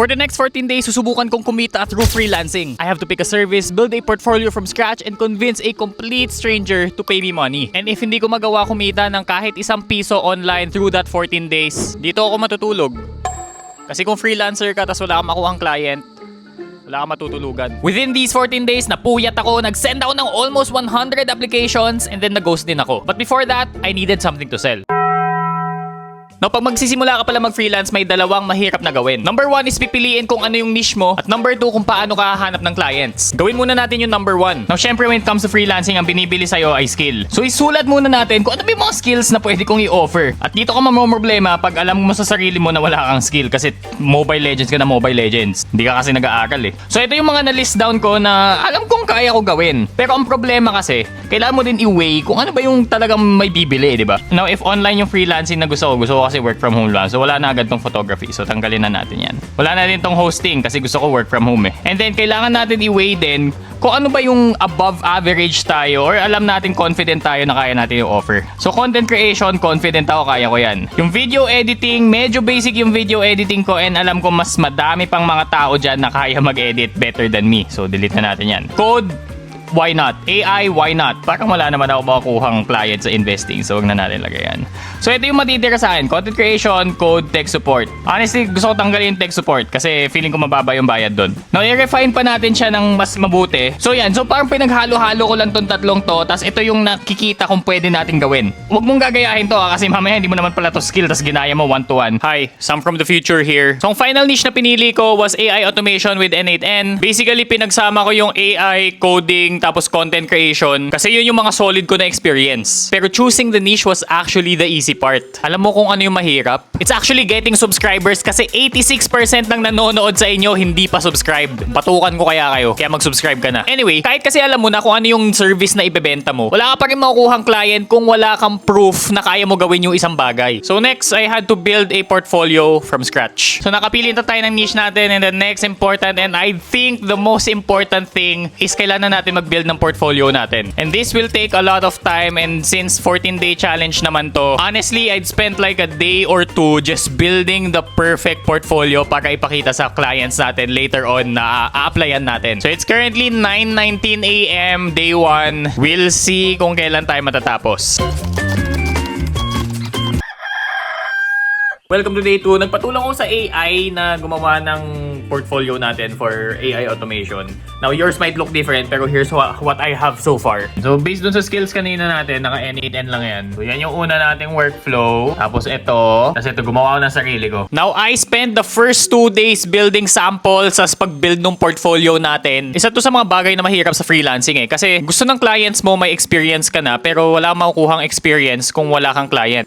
For the next 14 days, susubukan kong kumita through freelancing. I have to pick a service, build a portfolio from scratch, and convince a complete stranger to pay me money. And if hindi ko magawa kumita ng kahit ₱1 online through that 14 days, dito ako matutulog. Kasi kung freelancer ka tas wala kang makuhang client, wala kang matutulugan. Within these 14 days, napuyat ako, nag-send ako ng almost 100 applications, and then nag-ghost din ako. But before that, I needed something to sell. Now, pag magsisimula ka pala mag-freelance, may dalawang mahirap na gawin. Number 1 is pipiliin kung ano yung niche mo. At number 2, kung paano ka hahanap ng clients. Gawin muna natin yung number 1. Now, syempre when it comes to freelancing, ang binibili sa'yo ay skill. So, isulat muna natin kung ano ba yung mga skills na pwede kong i-offer. At dito ka mamroblema pag alam mo sa sarili mo na wala kang skill. Kasi Mobile Legends ka na Mobile Legends. Hindi ka kasi nag-aaral eh. So, ito yung mga na-list down ko na alam kong kaya ko gawin. Pero ang problema kasi, kailangan mo din i-weigh kung ano ba yung talagang may bibili, di ba? Now, if online yung freelancing na gusto ko kasi work from home lang. So wala na agad tong photography. So tanggalin na natin yan. Wala na din tong hosting kasi gusto ko work from home eh. And then kailangan natin i-weigh din kung ano ba yung above average tayo or alam natin confident tayo na kaya natin yung offer. So content creation, confident ako kaya ko yan. Yung video editing, medyo basic yung video editing ko and alam ko mas madami pang mga tao dyan na kaya mag-edit better than me. So delete na natin yan. Code, why not? AI, why not? Parang wala naman ako makukuhang client sa investing. So, wag na natin lagay yan. So, ito yung matitira sa akin. Content creation, code, tech support. Honestly, gusto ko tanggalin yung tech support kasi feeling ko mababa yung bayad doon. Now, i-refine pa natin siya ng mas mabuti. So, yan. So, parang pinaghalo-halo ko lang tong tatlong to. Tapos, ito yung nakikita kung pwede natin gawin. Huwag mong gagayahin to kasi mamaya hindi mo naman pala to skill tapos ginaya mo 1-to-1. Hi, Sam from the future here. So, ang final niche na pinili ko was AI automation with N8N. Basically, pinagsama ko yung AI, coding, tapos content creation kasi yun yung mga solid ko na experience. Pero choosing the niche was actually the easy part. Alam mo kung ano yung mahirap? It's actually getting subscribers kasi 86% ng nanonood sa inyo hindi pa subscribed. Patukan ko kaya kayo. Kaya mag-subscribe ka na. Anyway, kahit kasi alam mo na kung ano yung service na ibebenta mo, wala ka pa rin makukuhang client kung wala kang proof na kaya mo gawin yung isang bagay. So next, I had to build a portfolio from scratch. So nakapili na tayo ng niche natin and the next important and I think the most important thing is kailangan natin mag-build ng portfolio natin. And this will take a lot of time and since 14-day challenge naman to, honestly, I'd spent like a day or two just building the perfect portfolio para ipakita sa clients natin later on na a-applyan natin. So it's currently 9:19 AM, day 1. We'll see kung kailan tayo matatapos. Welcome to day 2. Nagpatulong ko sa AI na gumawa ng portfolio natin for AI automation. Now, yours might look different pero here's what I have so far. So, based dun sa skills kanina natin, naka N8N lang yan. So, yan yung una nating workflow. Tapos ito. Tapos ito, gumawa ko ng sarili ko. Now, I spent the first 2 days building samples as pag-build ng portfolio natin. Isa to sa mga bagay na mahirap sa freelancing eh. Kasi gusto ng clients mo may experience ka na pero wala kang makukuhang experience kung wala kang client.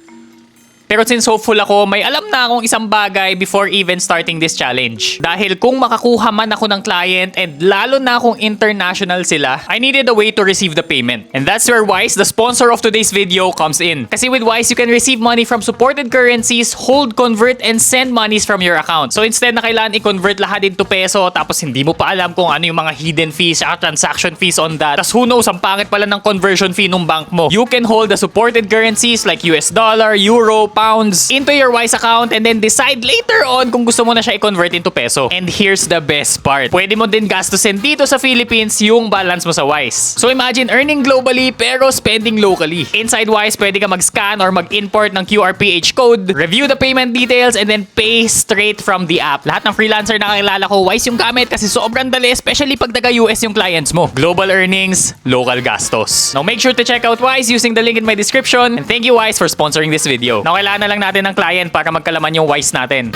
Pero since hopeful ako, may alam na akong isang bagay before even starting this challenge. Dahil kung makakuha man ako ng client and lalo na kung international sila, I needed a way to receive the payment. And that's where Wise, the sponsor of today's video, comes in. Kasi with Wise, you can receive money from supported currencies, hold, convert, and send monies from your account. So instead na kailangan i-convert lahat into peso tapos hindi mo pa alam kung ano yung mga hidden fees at transaction fees on that. Tapos who knows, ang pangit pala ng conversion fee ng bank mo. You can hold the supported currencies like US dollar, euro, pounds into your Wise account and then decide later on kung gusto mo na siya i-convert into peso. And here's the best part. Pwede mo din gastusin dito sa Philippines yung balance mo sa Wise. So imagine earning globally pero spending locally. Inside Wise, pwede ka mag-scan or mag-import ng QRPH code, review the payment details, and then pay straight from the app. Lahat ng freelancer na kakilala ko, Wise yung gamit kasi sobrang dali, especially pag taga-US yung clients mo. Global earnings, local gastos. Now make sure to check out Wise using the link in my description. And thank you Wise for sponsoring this video. Now kailangan na lang natin ng client para magkalaman yung Wise natin.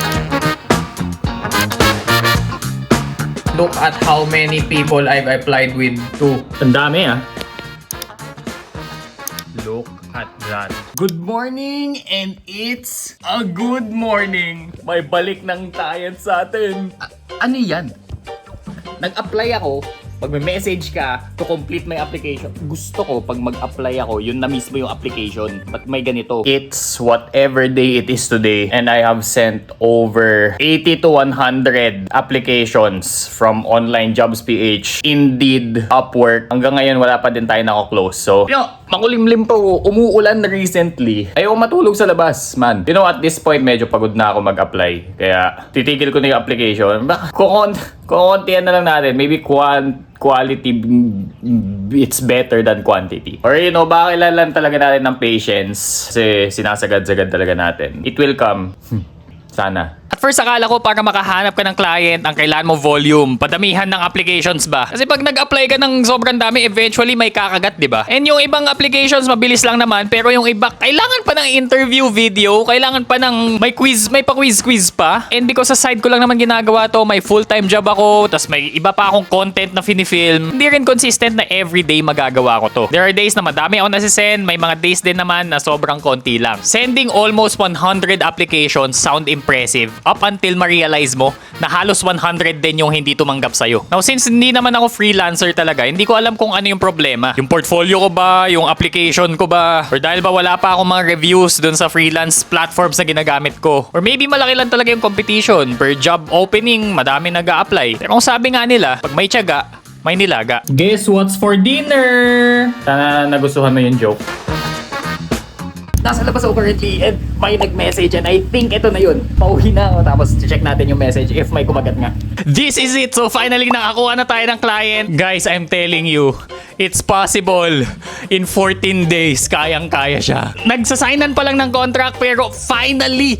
Look at how many people I've applied with to. Ang dami ah. Look at that. Good morning and it's a good morning. May balik ng client sa atin. Ano yan? Nag-apply ako pag may message ka to complete my application, gusto ko pag mag-apply ako, yun na mismo yung application. But may ganito. It's whatever day it is today and I have sent over 80 to 100 applications from Online Jobs PH, Indeed, Upwork. Hanggang ngayon wala pa din tayo nako-close. So, makulimlim po. Umuulan recently. Ayaw matulog sa labas, man. You know, at this point, medyo pagod na ako mag-apply. Kaya, titigil ko na yung application. Kukuntihan na lang natin. Maybe quality, it's better than quantity. Or you know, baka kailangan talaga natin ng patience. Kasi sinasagad-sagad talaga natin. It will come. Sana. At first, akala ko para makahanap ka ng client, ang kailangan mo volume, padamihan ng applications ba? Kasi pag nag-apply ka ng sobrang dami, eventually may kakagat, di ba? And yung ibang applications, mabilis lang naman, pero yung iba, kailangan pa ng interview video, kailangan pa ng may quiz, may pa-quiz pa. And because sa side ko lang naman ginagawa to, may full-time job ako, tas may iba pa akong content na finifilm, hindi rin consistent na everyday magagawa ko to. There are days na madami ako nasisend, may mga days din naman na sobrang konti lang. Sending almost 100 applications sound impressive up until ma-realize mo na halos 100 din yung hindi tumanggap sa'yo. Now, since hindi naman ako freelancer talaga, hindi ko alam kung ano yung problema. Yung portfolio ko ba? Yung application ko ba? Or dahil ba wala pa akong mga reviews dun sa freelance platforms na ginagamit ko? Or maybe malaki lang talaga yung competition. Per job opening, madami nag-a-apply. Pero kung sabi nga nila, pag may tiyaga, may nilaga. Guess what's for dinner? Sana nagustuhan mo yung joke. Nasa labas ako currently and may nag-message and I think ito na yun. Pauwi na ako tapos check natin yung message if may kumagat nga. This is it! So finally nakakuha na tayo ng client. Guys, I'm telling you, it's possible. In 14 days, kayang-kaya siya. Nagsasignan pa lang ng contract pero finally,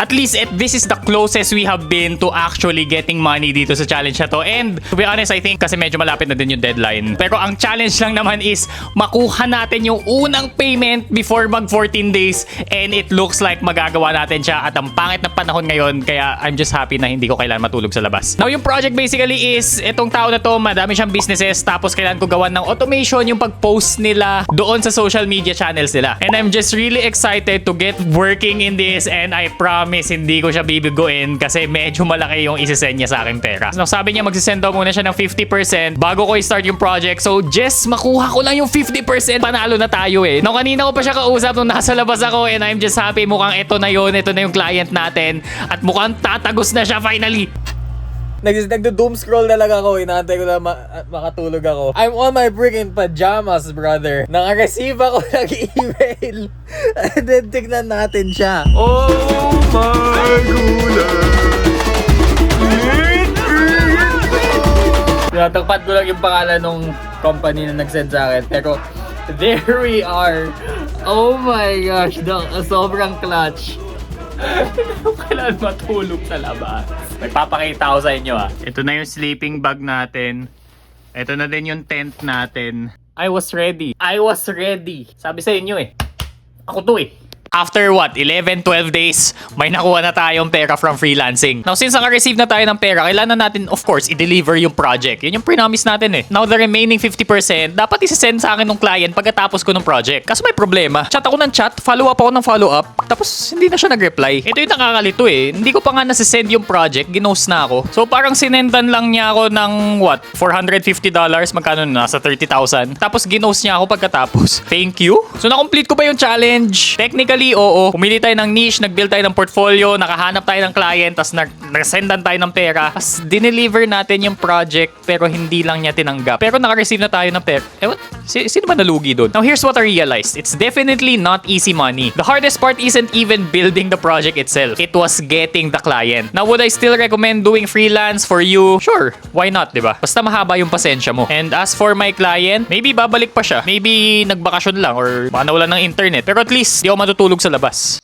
at least this is the closest we have been to actually getting money dito sa challenge na to. And to be honest, I think kasi medyo malapit na din yung deadline. Pero ang challenge lang naman is makuha natin yung unang payment before mag 14 days. And it looks like magagawa natin siya at ang pangit na panahon ngayon. Kaya I'm just happy na hindi ko kailangan matulog sa labas. Now yung project basically is itong tao na to, madami siyang businesses. Tapos kailangan ko gawan ng automation yung pag-post nila doon sa social media channels nila. And I'm just really excited to get working in this and I promise hindi ko siya bibiguin kasi medyo malaki yung isisend niya sa akin pera. So, sabi niya magsisend daw muna siya ng 50% bago ko i-start yung project. So, just makuha ko lang yung 50%, panalo na tayo eh. No, kanina ko pa siya kausap nung nasa labas ako and I'm just happy mukhang ito na yung client natin at mukhang tatagos na siya finally. Nagdo-doom scroll na lang ako. Inaantay ko na makatulog ako. I'm on my freaking pajamas, brother. Naka-receive ako ng email. And then tignan natin siya. Oh my goodness! Tinatagpat ko lang yung pangalan ng company na nag-send sa akin. Pero there we are. Oh my gosh. Sobrang clutch. Kailangan matulog sa labas. Nagpapakita ako sa inyo ah. Ito na yung sleeping bag natin. Ito na din yung tent natin. I was ready. Sabi sa inyo eh. Ako to eh. After what? 11, 12 days, may nakuha na tayong pera from freelancing. Now, since naka-receive na tayo ng pera, kailangan natin, of course, i-deliver yung project. Yun yung pre-promise natin eh. Now, the remaining 50%, dapat isi-send sa akin ng client pagkatapos ko ng project. Kaso may problema. Chat ako ng chat, follow-up ako ng follow-up, tapos hindi na siya nag-reply. Ito yung nakakalito eh. Hindi ko pa nga nasi-send yung project, ginost na ako. So, parang sinendan lang niya ako ng what? $450? Magkano na? Nasa 30,000. Tapos ginost niya ako pagkatapos. Thank you. So, na-complete ko ba yung challenge? Technically, oo. Pumili tayo ng niche, nag-build tayo ng portfolio, nakahanap tayo ng client, tapos nag-sendan tayo ng pera. Tapos dineliver natin yung project pero hindi lang niya tinanggap. Pero naka-receive na tayo ng pera. Ewan, sino ba nalugi doon? Now here's what I realized. It's definitely not easy money. The hardest part isn't even building the project itself. It was getting the client. Now would I still recommend doing freelance for you? Sure. Why not, diba? Basta mahaba yung pasensya mo. And as for my client, maybe babalik pa siya. Maybe nagbakasyon lang or baka nawalan ng internet. Pero at least, di ako matutulog sa labas.